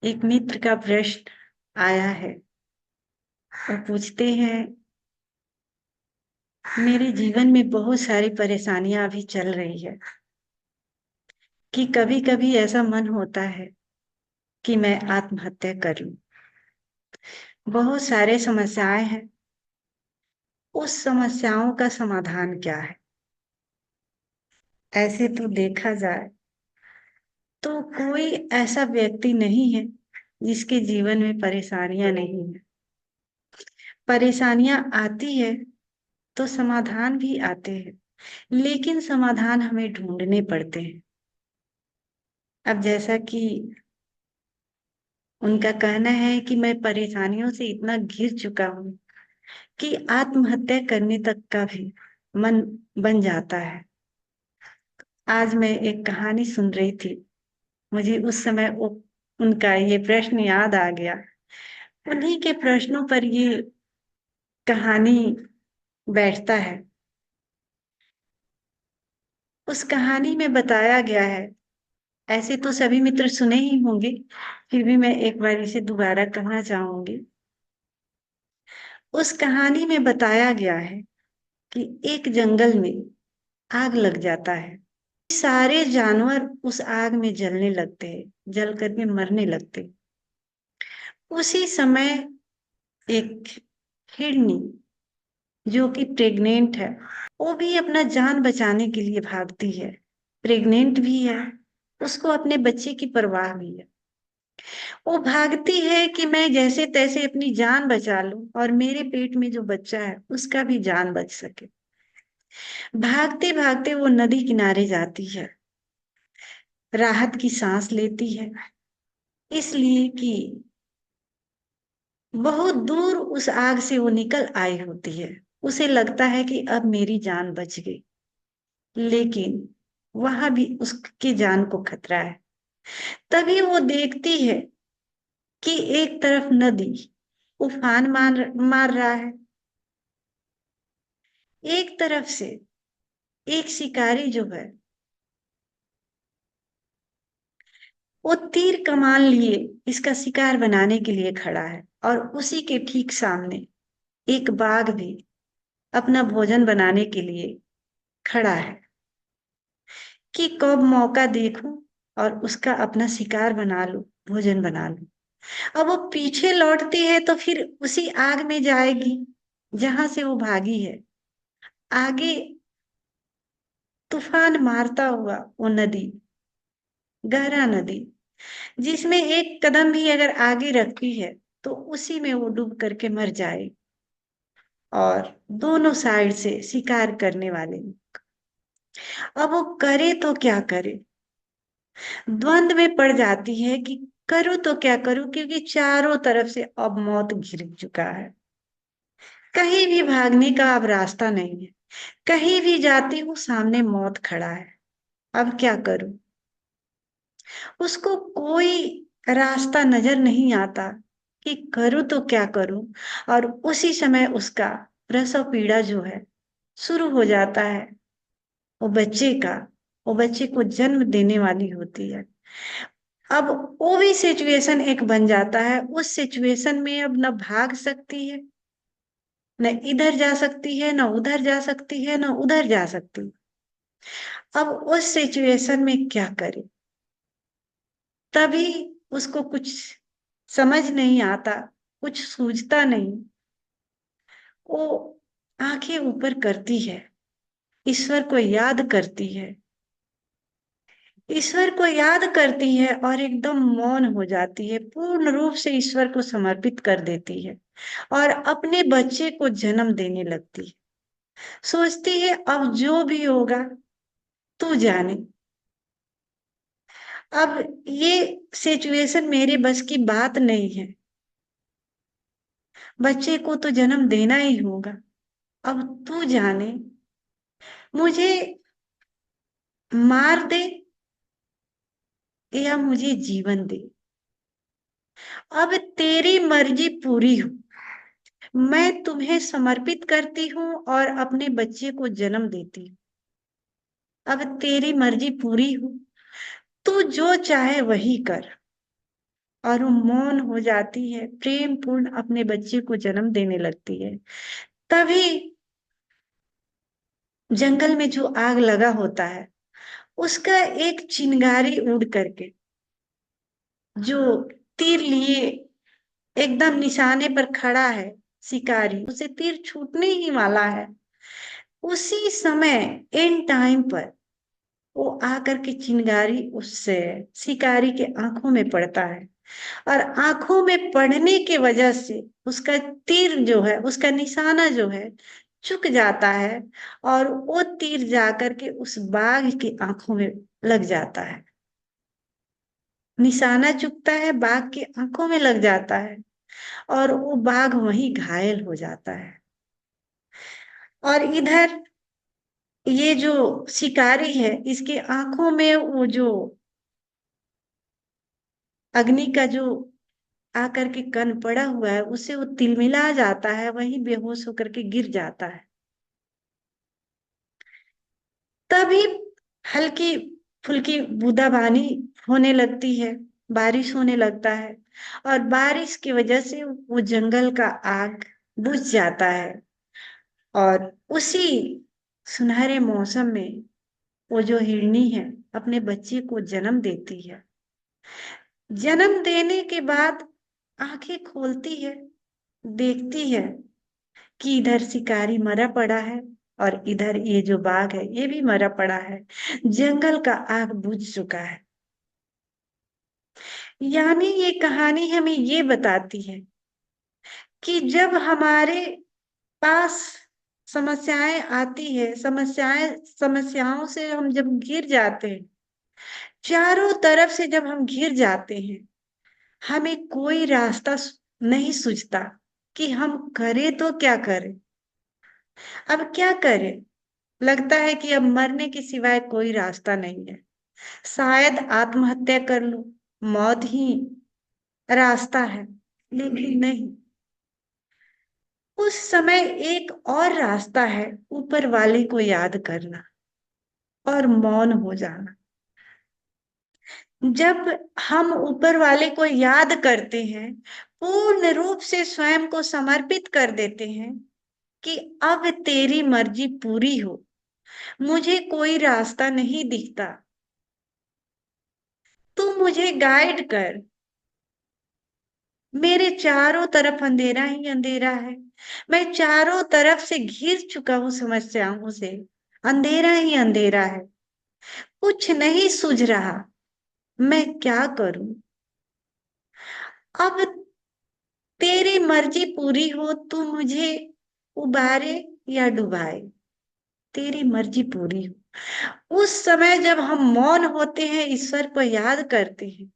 एक मित्र का प्रश्न आया है। वो पूछते हैं, मेरे जीवन में बहुत सारी परेशानियां अभी चल रही है कि कभी कभी ऐसा मन होता है कि मैं आत्महत्या कर लूं। बहुत सारे समस्याएं हैं। उस समस्याओं का समाधान क्या है? ऐसे तो देखा जाए तो कोई ऐसा व्यक्ति नहीं है जिसके जीवन में परेशानियां नहीं है। परेशानियां आती है तो समाधान भी आते हैं, लेकिन समाधान हमें ढूंढने पड़ते हैं। अब जैसा कि उनका कहना है कि मैं परेशानियों से इतना घिर चुका हूं कि आत्महत्या करने तक का भी मन बन जाता है। आज मैं एक कहानी सुन रही थी। मुझे उस समय उनका ये प्रश्न याद आ गया। उन्हीं के प्रश्नों पर ये कहानी बैठता है। उस कहानी में बताया गया है, ऐसे तो सभी मित्र सुने ही होंगे, फिर भी मैं एक बार इसे दोबारा कहना चाहूंगी। उस कहानी में बताया गया है कि एक जंगल में आग लग जाता है। सारे जानवर उस आग में जलने लगते हैं, जल करके मरने लगते हैं। उसी समय एक हिरनी जो कि प्रेग्नेंट है, वो भी अपना जान बचाने के लिए भागती है। प्रेग्नेंट भी है, उसको अपने बच्चे की परवाह भी है। वो भागती है कि मैं जैसे तैसे अपनी जान बचा लूं और मेरे पेट में जो बच्चा है उसका भी जान बच सके। भागते भागते वो नदी किनारे जाती है, राहत की सांस लेती है, इसलिए कि बहुत दूर उस आग से वो निकल आई होती है। उसे लगता है कि अब मेरी जान बच गई, लेकिन वहां भी उसकी जान को खतरा है। तभी वो देखती है कि एक तरफ नदी उफान मार मार रहा है, एक तरफ से एक शिकारी जो है वो तीर कमान लिए इसका शिकार बनाने के लिए खड़ा है, और उसी के ठीक सामने एक बाघ भी अपना भोजन बनाने के लिए खड़ा है कि कब मौका देखूं और उसका अपना शिकार बना लूं, भोजन बना लूं। अब वो पीछे लौटती है तो फिर उसी आग में जाएगी जहां से वो भागी है। आगे तूफान मारता हुआ वो नदी, गहरा नदी, जिसमें एक कदम भी अगर आगे रखती है तो उसी में वो डूब करके मर जाए। और दोनों साइड से शिकार करने वाले, अब वो करे तो क्या करे। द्वंद में पड़ जाती है कि करूं तो क्या करूं, क्योंकि चारों तरफ से अब मौत घिर चुका है। कहीं भी भागने का अब रास्ता नहीं है। कहीं भी जाती हूँ सामने मौत खड़ा है। अब क्या करूं? उसको कोई रास्ता नजर नहीं आता कि करूं तो क्या करूं। और उसी समय उसका प्रसव पीड़ा जो है शुरू हो जाता है। वो बच्चे का, वो बच्चे को जन्म देने वाली होती है। अब वो भी सिचुएशन एक बन जाता है। उस सिचुएशन में अब न भाग सकती है, न इधर जा सकती है, न उधर जा सकती है, न उधर जा सकती है। अब उस सिचुएशन में क्या करे? तभी उसको कुछ समझ नहीं आता, कुछ सूझता नहीं। वो आंखें ऊपर करती है, ईश्वर को याद करती है, ईश्वर को याद करती है और एकदम मौन हो जाती है, पूर्ण रूप से ईश्वर को समर्पित कर देती है और अपने बच्चे को जन्म देने लगती है। सोचती है अब जो भी होगा तू जाने। अब ये सिचुएशन मेरे बस की बात नहीं है, बच्चे को तो जन्म देना ही होगा। अब तू जाने, मुझे मार दे या मुझे जीवन दे, अब तेरी मर्जी पूरी हो। मैं तुम्हें समर्पित करती हूँ और अपने बच्चे को जन्म देती हूँ। अब तेरी मर्जी पूरी हो, तू जो चाहे वही कर। और वो मौन हो जाती है, प्रेम पूर्ण अपने बच्चे को जन्म देने लगती है। तभी जंगल में जो आग लगा होता है, उसका एक चिंगारी उड़ करके, जो तीर लिए एकदम निशाने पर खड़ा है, शिकारी उसे तीर छूटने ही वाला है, उसी समय एंड टाइम पर वो आकर के चिंगारी उससे शिकारी के आंखों में पड़ता है, और आंखों में पड़ने के वजह से उसका तीर जो है, उसका निशाना जो है, चुक जाता है, और वो तीर जाकर के उस बाघ की आंखों में लग जाता है। निशाना चुकता है, बाघ की आंखों में लग जाता है, और वो बाघ वहीं घायल हो जाता है। और इधर ये जो शिकारी है, इसके आंखों में वो जो अग्नि का जो आकर के कण पड़ा हुआ है, उससे वो तिलमिला जाता है, वहीं बेहोश होकर के गिर जाता है। तभी हल्की फुल्की बूंदाबांदी होने लगती है, बारिश होने लगता है, और बारिश की वजह से वो जंगल का आग बुझ जाता है। और उसी सुनहरे मौसम में वो जो हिरनी है, अपने बच्चे को जन्म देती है। जन्म देने के बाद आंखें खोलती है, देखती है कि इधर शिकारी मरा पड़ा है, और इधर ये जो बाघ है ये भी मरा पड़ा है। जंगल का आग बुझ चुका है। यानी ये कहानी हमें ये बताती है कि जब हमारे पास समस्याएं आती है, समस्याओं से हम जब घिर जाते हैं, चारों तरफ से जब हम घिर जाते हैं, हमें कोई रास्ता नहीं सूझता कि हम करें तो क्या करें। अब क्या करें? लगता है कि अब मरने के सिवाय कोई रास्ता नहीं है, शायद आत्महत्या कर लूं, मौत ही रास्ता है। लेकिन नहीं, उस समय एक और रास्ता है, ऊपर वाले को याद करना और मौन हो जाना। जब हम ऊपर वाले को याद करते हैं, पूर्ण रूप से स्वयं को समर्पित कर देते हैं कि अब तेरी मर्जी पूरी हो, मुझे कोई रास्ता नहीं दिखता, तू मुझे गाइड कर, मेरे चारों तरफ अंधेरा ही अंधेरा है, मैं चारों तरफ से घिर चुका हूं समस्याओं से, अंधेरा ही अंधेरा है, कुछ नहीं सूझ रहा, मैं क्या करूं? अब तेरी मर्जी पूरी हो, तू मुझे उबारे या डुबाए, तेरी मर्जी पूरी हो। उस समय जब हम मौन होते हैं, ईश्वर को याद करते हैं,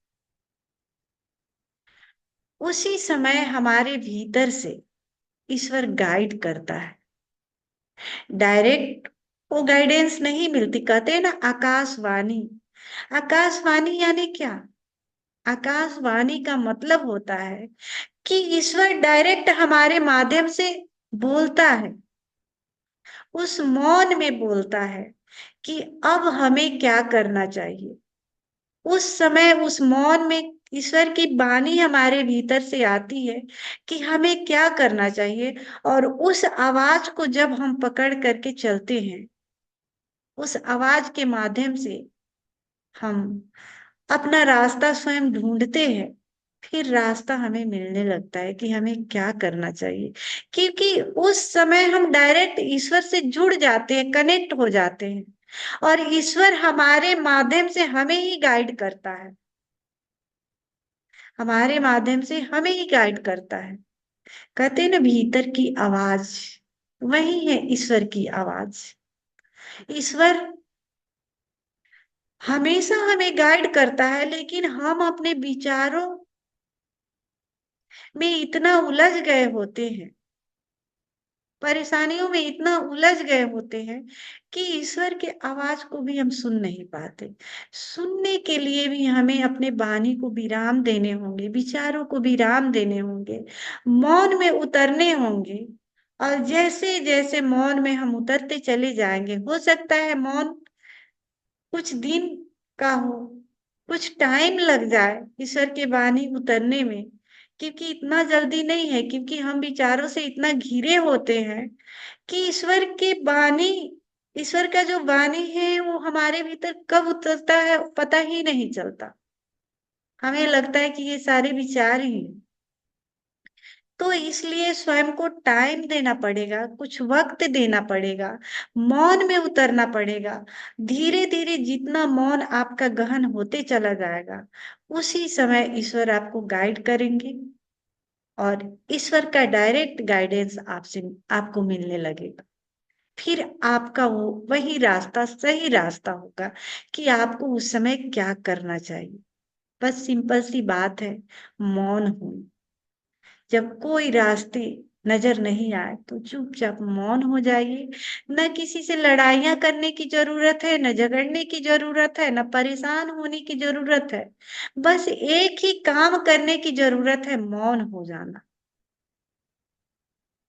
उसी समय हमारे भीतर से ईश्वर गाइड करता है। डायरेक्ट वो गाइडेंस नहीं मिलती, कहते हैं ना आकाशवाणी। आकाशवाणी यानी क्या? आकाशवाणी का मतलब होता है कि ईश्वर डायरेक्ट हमारे माध्यम से बोलता है, उस मौन में बोलता है कि अब हमें क्या करना चाहिए। उस समय उस मौन में ईश्वर की वाणी हमारे भीतर से आती है कि हमें क्या करना चाहिए, और उस आवाज को जब हम पकड़ करके चलते हैं, उस आवाज के माध्यम से हम अपना रास्ता स्वयं ढूंढते हैं, फिर रास्ता हमें मिलने लगता है कि हमें क्या करना चाहिए। क्योंकि उस समय हम डायरेक्ट ईश्वर से जुड़ जाते हैं, कनेक्ट हो जाते हैं, और ईश्वर हमारे माध्यम से हमें ही गाइड करता है, हमारे माध्यम से हमें ही गाइड करता है। कहते हैं ना भीतर की आवाज, वही है ईश्वर की आवाज। ईश्वर हमेशा हमें गाइड करता है, लेकिन हम अपने विचारों में इतना उलझ गए होते हैं, परेशानियों में इतना उलझ गए होते हैं कि ईश्वर के आवाज को भी हम सुन नहीं पाते। सुनने के लिए भी हमें अपने वाणी को विराम देने होंगे, विचारों को विराम देने होंगे, मौन में उतरने होंगे। और जैसे जैसे मौन में हम उतरते चले जाएंगे, हो सकता है मौन कुछ दिन का हो, कुछ टाइम लग जाए ईश्वर की वाणी उतरने में, क्योंकि इतना जल्दी नहीं है, क्योंकि हम विचारों से इतना घिरे होते हैं कि ईश्वर का जो वाणी है वो हमारे भीतर कब उतरता है पता ही नहीं चलता। हमें लगता है कि ये सारे विचार ही हैं। तो इसलिए स्वयं को टाइम देना पड़ेगा, कुछ वक्त देना पड़ेगा, मौन में उतरना पड़ेगा। धीरे धीरे जितना मौन आपका गहन होते चला जाएगा, उसी समय ईश्वर आपको गाइड करेंगे और ईश्वर का डायरेक्ट गाइडेंस आपसे आपको मिलने लगेगा। फिर आपका वो वही रास्ता सही रास्ता होगा कि आपको उस समय क्या करना चाहिए। बस सिंपल सी बात है, मौन हो। जब कोई रास्ते नजर नहीं आए तो चुपचाप मौन हो जाइए। न किसी से लड़ाइयां करने की जरूरत है, न झगड़ने की जरूरत है, न परेशान होने की जरूरत है। बस एक ही काम करने की जरूरत है, मौन हो जाना।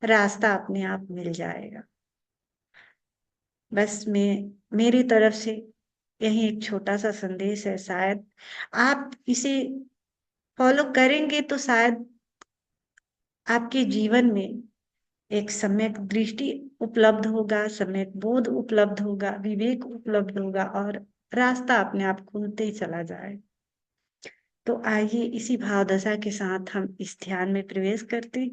रास्ता अपने आप मिल जाएगा। बस मेरी तरफ से यही एक छोटा सा संदेश है। शायद आप इसे फॉलो करेंगे तो शायद आपके जीवन में एक सम्यक दृष्टि उपलब्ध होगा, सम्यक बोध उपलब्ध होगा, विवेक उपलब्ध होगा और रास्ता अपने आप खुलते ही चला जाए। तो आइए इसी भाव दशा के साथ हम इस ध्यान में प्रवेश करते हैं।